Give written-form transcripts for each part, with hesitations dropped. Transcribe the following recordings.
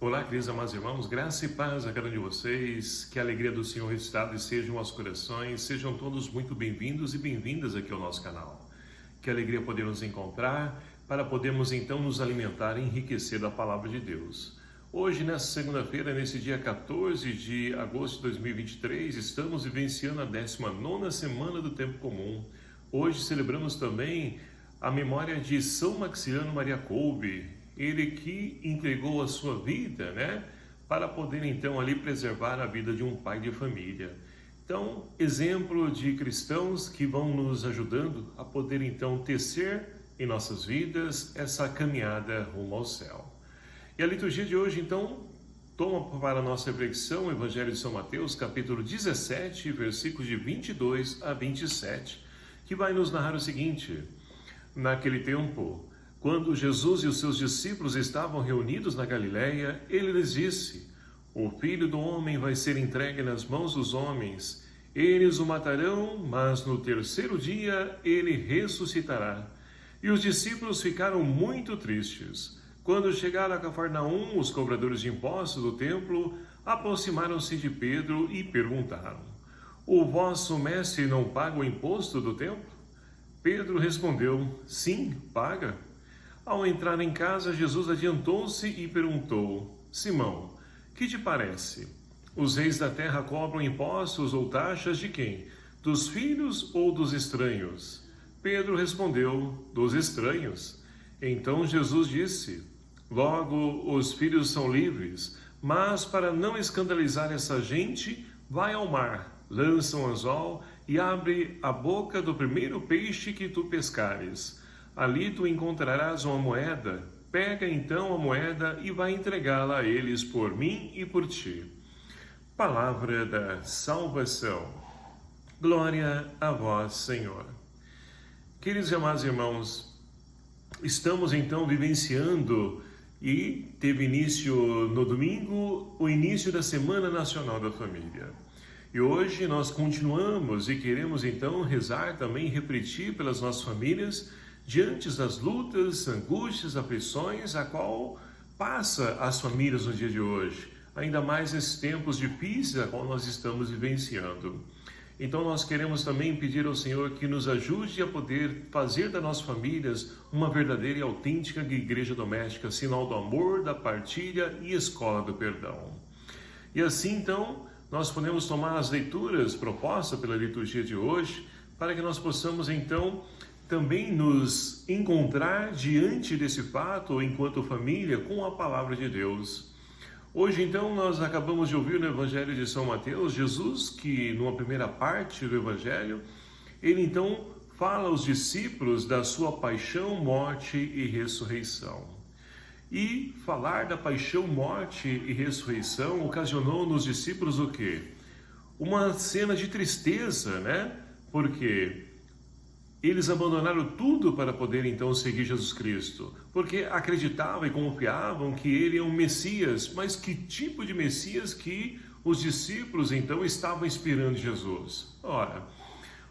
Olá, queridos amados irmãos, graça e paz a cada um de vocês, que a alegria do Senhor ressuscitado esteja em nossos corações, sejam todos muito bem-vindos e bem-vindas aqui ao nosso canal. Que alegria poder nos encontrar, para podermos então nos alimentar e enriquecer da Palavra de Deus. Hoje, nessa segunda-feira, nesse dia 14 de agosto de 2023, estamos vivenciando a 19ª semana do Tempo Comum. Hoje celebramos também a memória de São Maximiano Maria Kolbe, ele que entregou a sua vida, para poder então ali preservar a vida de um pai de família. Então, exemplo de cristãos que vão nos ajudando a poder então tecer em nossas vidas essa caminhada rumo ao céu. E a liturgia de hoje então toma para a nossa reflexão o Evangelho de São Mateus, capítulo 17, versículos de 22 a 27, que vai nos narrar o seguinte: naquele tempo, quando Jesus e os seus discípulos estavam reunidos na Galileia, ele lhes disse: o Filho do Homem vai ser entregue nas mãos dos homens. Eles o matarão, mas no terceiro dia ele ressuscitará. E os discípulos ficaram muito tristes. Quando chegaram a Cafarnaum, os cobradores de impostos do templo aproximaram-se de Pedro e perguntaram: o vosso mestre não paga o imposto do templo? Pedro respondeu: sim, paga. Ao entrar em casa, Jesus adiantou-se e perguntou: Simão, que te parece? Os reis da terra cobram impostos ou taxas de quem? Dos filhos ou dos estranhos? Pedro respondeu: dos estranhos. Então Jesus disse: logo os filhos são livres, mas para não escandalizar essa gente, vai ao mar, lança um anzol e abre a boca do primeiro peixe que tu pescares. Ali tu encontrarás uma moeda, pega então a moeda e vai entregá-la a eles por mim e por ti. Palavra da salvação. Glória a vós, Senhor. Queridos e amados irmãos, estamos então vivenciando e teve início no domingo o início da Semana Nacional da Família. E hoje nós continuamos e queremos então rezar também, refletir pelas nossas famílias, diante das lutas, angústias, aflições, a qual passa as famílias no dia de hoje, ainda mais nesses tempos difíceis a qual nós estamos vivenciando. Então nós queremos também pedir ao Senhor que nos ajude a poder fazer das nossas famílias uma verdadeira e autêntica igreja doméstica, sinal do amor, da partilha e escola do perdão. E assim então nós podemos tomar as leituras propostas pela liturgia de hoje, para que nós possamos então também nos encontrar diante desse fato, enquanto família, com a palavra de Deus. Hoje, então, nós acabamos de ouvir no Evangelho de São Mateus, Jesus, que numa primeira parte do Evangelho, ele então fala aos discípulos da sua paixão, morte e ressurreição. E falar da paixão, morte e ressurreição ocasionou nos discípulos o quê? Uma cena de tristeza, Porque eles abandonaram tudo para poder então seguir Jesus Cristo, porque acreditavam e confiavam que ele é um Messias. Mas que tipo de Messias que os discípulos então estavam esperando Jesus? Ora,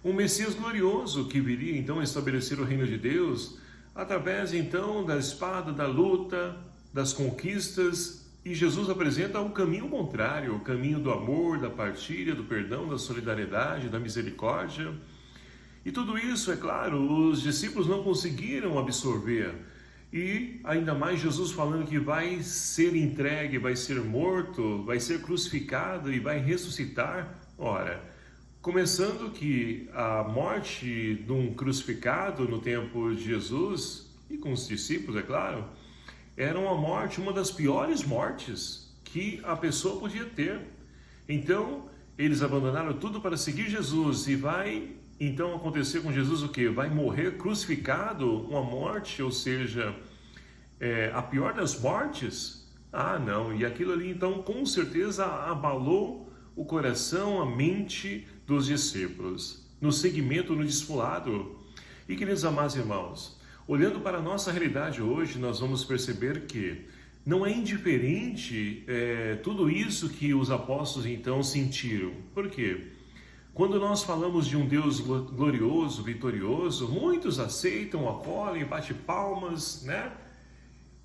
um Messias glorioso que viria então estabelecer o reino de Deus através então da espada, da luta, das conquistas. E Jesus apresenta o caminho contrário, o caminho do amor, da partilha, do perdão, da solidariedade, da misericórdia. E tudo isso, é claro, os discípulos não conseguiram absorver. E ainda mais Jesus falando que vai ser entregue, vai ser morto, vai ser crucificado e vai ressuscitar. Ora, começando que a morte de um crucificado no tempo de Jesus, e com os discípulos, é claro, era uma morte, uma das piores mortes que a pessoa podia ter. Então, eles abandonaram tudo para seguir Jesus e vai então acontecer com Jesus o quê? Vai morrer crucificado, uma morte, ou seja, a pior das mortes? Ah, não. E aquilo ali então com certeza abalou o coração, a mente dos discípulos, no seguimento, no discipulado. E queridos amados irmãos, olhando para a nossa realidade hoje, nós vamos perceber que não é indiferente tudo isso que os apóstolos então sentiram. Por quê? Quando nós falamos de um Deus glorioso, vitorioso, muitos aceitam, acolhem, bate palmas,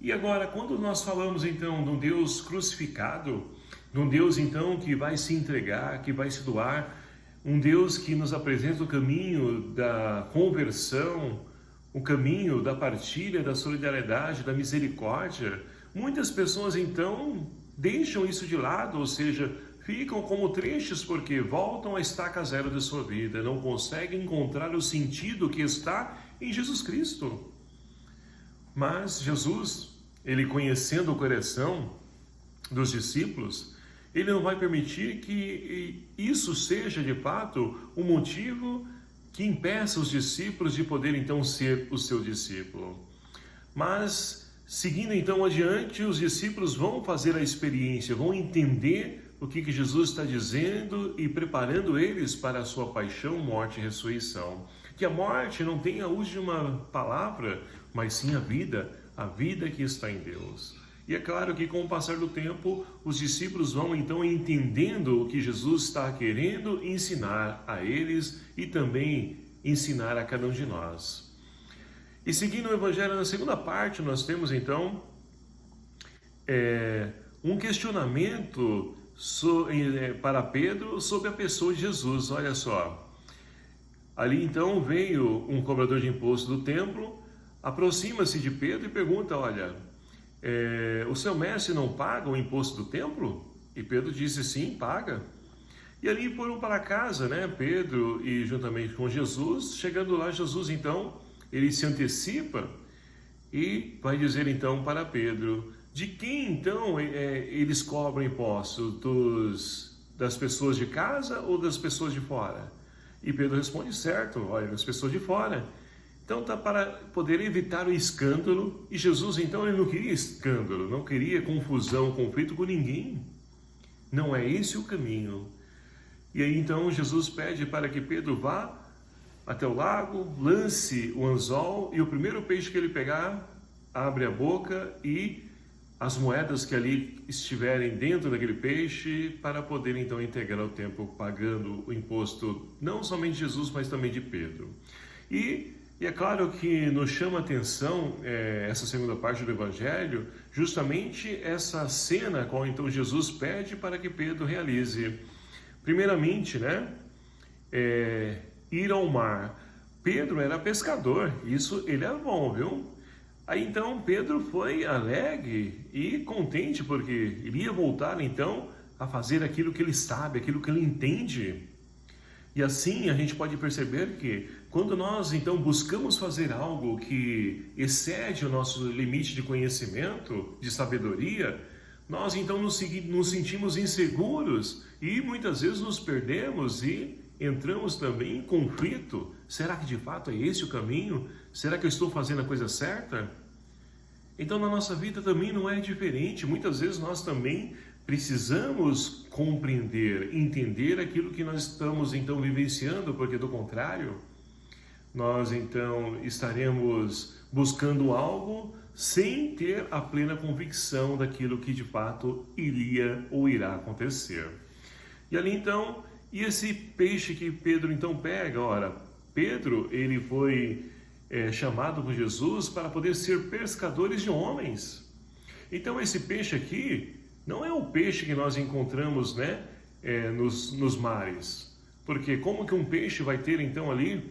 E agora, quando nós falamos então de um Deus crucificado, de um Deus então que vai se entregar, que vai se doar, um Deus que nos apresenta o caminho da conversão, o caminho da partilha, da solidariedade, da misericórdia, muitas pessoas então deixam isso de lado, ou seja, ficam como tristes porque voltam à estaca zero de sua vida, não conseguem encontrar o sentido que está em Jesus Cristo. Mas Jesus, ele conhecendo o coração dos discípulos, ele não vai permitir que isso seja de fato um motivo que impeça os discípulos de poder então ser o seu discípulo. Mas, seguindo então adiante, os discípulos vão fazer a experiência, vão entender o que Jesus está dizendo e preparando eles para a sua paixão, morte e ressurreição. Que a morte não tenha a última palavra, mas sim a vida que está em Deus. E é claro que com o passar do tempo, os discípulos vão então entendendo o que Jesus está querendo ensinar a eles e também ensinar a cada um de nós. E seguindo o Evangelho, na segunda parte, nós temos então um questionamento para Pedro sobre a pessoa de Jesus. Olha só. Ali então veio um cobrador de imposto do templo, aproxima-se de Pedro e pergunta, olha, o seu mestre não paga o imposto do templo? E Pedro disse, sim, paga. E ali foram para casa, né, Pedro e juntamente com Jesus. Chegando lá, Jesus então, ele se antecipa e vai dizer então para Pedro, de quem então eles cobram impostos? Das pessoas de casa ou das pessoas de fora? E Pedro responde, certo, olha, das pessoas de fora. Então tá para poder evitar o escândalo, e Jesus então ele não queria escândalo, não queria confusão, conflito com ninguém. Não é esse o caminho. E aí então Jesus pede para que Pedro vá até o lago, lance o anzol, e o primeiro peixe que ele pegar, abre a boca e as moedas que ali estiverem dentro daquele peixe, para poder então integrar o templo, pagando o imposto, não somente de Jesus, mas também de Pedro. E é claro que nos chama a atenção essa segunda parte do Evangelho, justamente essa cena qual então Jesus pede para que Pedro realize. Primeiramente, né, ir ao mar. Pedro era pescador, isso ele era bom, viu? Aí então Pedro foi alegre e contente, porque iria voltar então a fazer aquilo que ele sabe, aquilo que ele entende. E assim a gente pode perceber que quando nós então buscamos fazer algo que excede o nosso limite de conhecimento, de sabedoria, nós então nos sentimos inseguros e muitas vezes nos perdemos e entramos também em conflito. Será que de fato é esse o caminho? Será que eu estou fazendo a coisa certa? Então na nossa vida também não é diferente. Muitas vezes nós também precisamos compreender, entender aquilo que nós estamos então vivenciando, porque do contrário, nós então estaremos buscando algo sem ter a plena convicção daquilo que de fato iria ou irá acontecer. E ali então, e esse peixe que Pedro então pega, ora, Pedro, ele foi chamado por Jesus para poder ser pescadores de homens. Então esse peixe aqui não é o peixe que nós encontramos, né, nos mares, porque como que um peixe vai ter então ali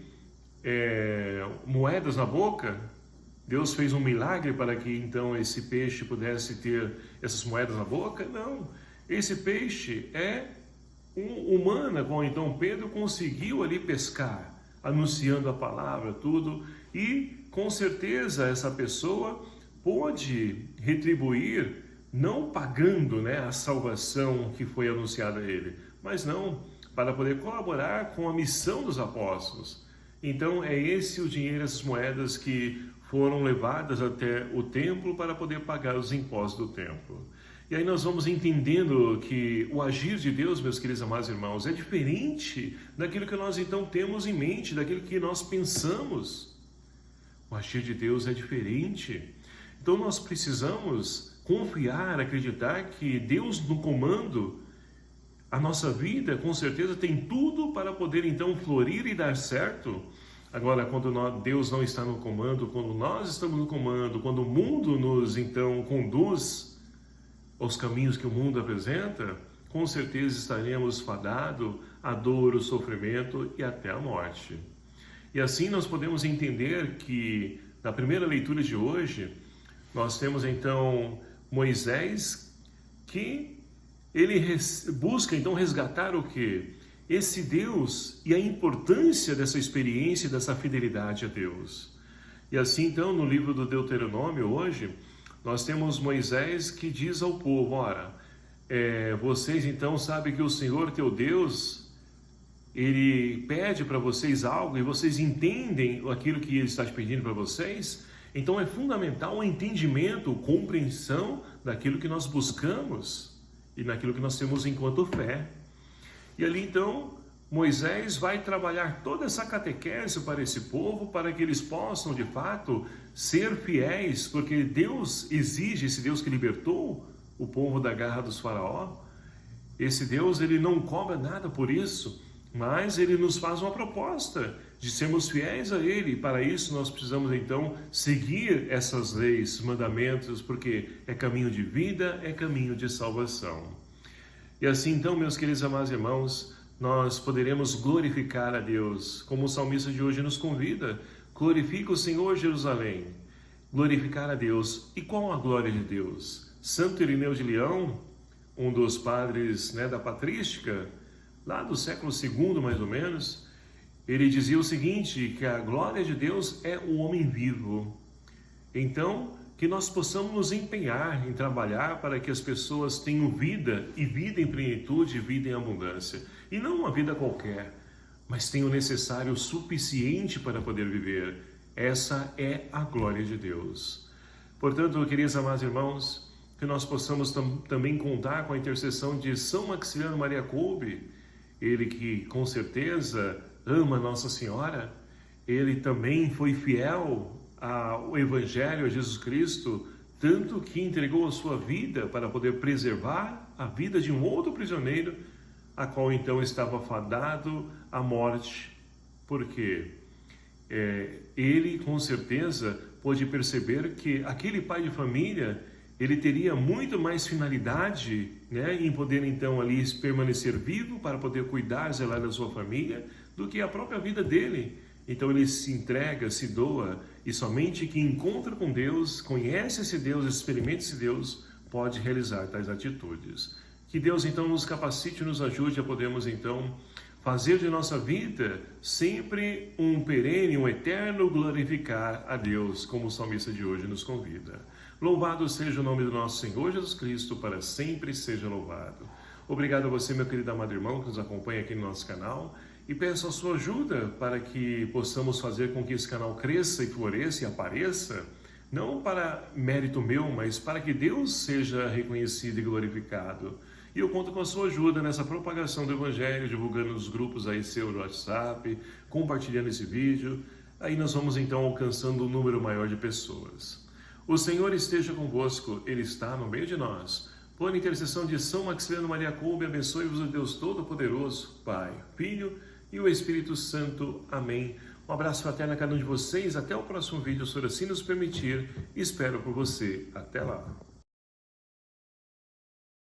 moedas na boca? Deus fez um milagre para que então esse peixe pudesse ter essas moedas na boca? Não, esse peixe é humana, como então Pedro conseguiu ali pescar, anunciando a palavra, tudo, e com certeza essa pessoa pôde retribuir, não pagando, né, a salvação que foi anunciada a ele, mas não, para poder colaborar com a missão dos apóstolos. Então é esse o dinheiro, essas moedas que foram levadas até o templo para poder pagar os impostos do templo. E aí nós vamos entendendo que o agir de Deus, meus queridos amados irmãos, é diferente daquilo que nós então temos em mente, daquilo que nós pensamos. O agir de Deus é diferente. Então nós precisamos confiar, acreditar que Deus no comando, a nossa vida com certeza tem tudo para poder então florir e dar certo. Agora, quando Deus não está no comando, quando nós estamos no comando, quando o mundo nos, então, conduz aos caminhos que o mundo apresenta, com certeza estaremos fadados à dor, ao sofrimento e até à morte. E assim nós podemos entender que, na primeira leitura de hoje, nós temos então Moisés, que ele busca então resgatar o quê? Esse Deus e a importância dessa experiência, dessa fidelidade a Deus. E assim então, no livro do Deuteronômio hoje, nós temos Moisés que diz ao povo, ora, vocês então sabem que o Senhor teu Deus, Ele pede para vocês algo e vocês entendem aquilo que Ele está pedindo para vocês, então é fundamental o entendimento, a compreensão daquilo que nós buscamos e naquilo que nós temos enquanto fé. E ali então Moisés vai trabalhar toda essa catequese para esse povo, para que eles possam de fato ser fiéis, porque Deus exige, esse Deus que libertou o povo da garra dos faraó, esse Deus ele não cobra nada por isso, mas ele nos faz uma proposta de sermos fiéis a ele. Para isso nós precisamos então seguir essas leis, mandamentos, porque é caminho de vida, é caminho de salvação. E assim então, meus queridos amados irmãos, nós poderemos glorificar a Deus, como o salmista de hoje nos convida. Glorifica o Senhor, Jerusalém. Glorificar a Deus. E qual a glória de Deus? Santo Irineu de Leão, um dos padres da patrística, lá do século II mais ou menos, ele dizia o seguinte, que a glória de Deus é o homem vivo. Então, que nós possamos nos empenhar em trabalhar para que as pessoas tenham vida, e vida em plenitude, vida em abundância. E não uma vida qualquer, mas tenham o necessário, o suficiente para poder viver. Essa é a glória de Deus. Portanto, queridos amados irmãos, que nós possamos também contar com a intercessão de São Maximiliano Maria Kolbe, ele que com certeza ama Nossa Senhora, ele também foi fiel ao Evangelho, a Jesus Cristo, tanto que entregou a sua vida para poder preservar a vida de um outro prisioneiro, a qual então estava fadado à morte, porque ele com certeza pôde perceber que aquele pai de família, ele teria muito mais finalidade em poder então ali permanecer vivo para poder cuidar, zelar da sua família, do que a própria vida dele. Então ele se entrega, se doa, e somente quem encontra com Deus, conhece esse Deus, experimenta esse Deus, pode realizar tais atitudes. Que Deus então nos capacite e nos ajude a podermos então fazer de nossa vida sempre um perene, um eterno glorificar a Deus, como o salmista de hoje nos convida. Louvado seja o nome do nosso Senhor Jesus Cristo, para sempre seja louvado. Obrigado a você, meu querido amado irmão, que nos acompanha aqui no nosso canal, e peço a sua ajuda para que possamos fazer com que esse canal cresça e floresça e apareça, não para mérito meu, mas para que Deus seja reconhecido e glorificado. E eu conto com a sua ajuda nessa propagação do Evangelho, divulgando nos grupos aí seu no WhatsApp, compartilhando esse vídeo. Aí nós vamos então alcançando um número maior de pessoas. O Senhor esteja convosco, Ele está no meio de nós. Por intercessão de São Maximiliano Maria Kolbe, abençoe-vos o Deus Todo-Poderoso, Pai, Filho e o Espírito Santo. Amém. Um abraço fraterno a cada um de vocês. Até o próximo vídeo, se assim nos permitir. Espero por você. Até lá.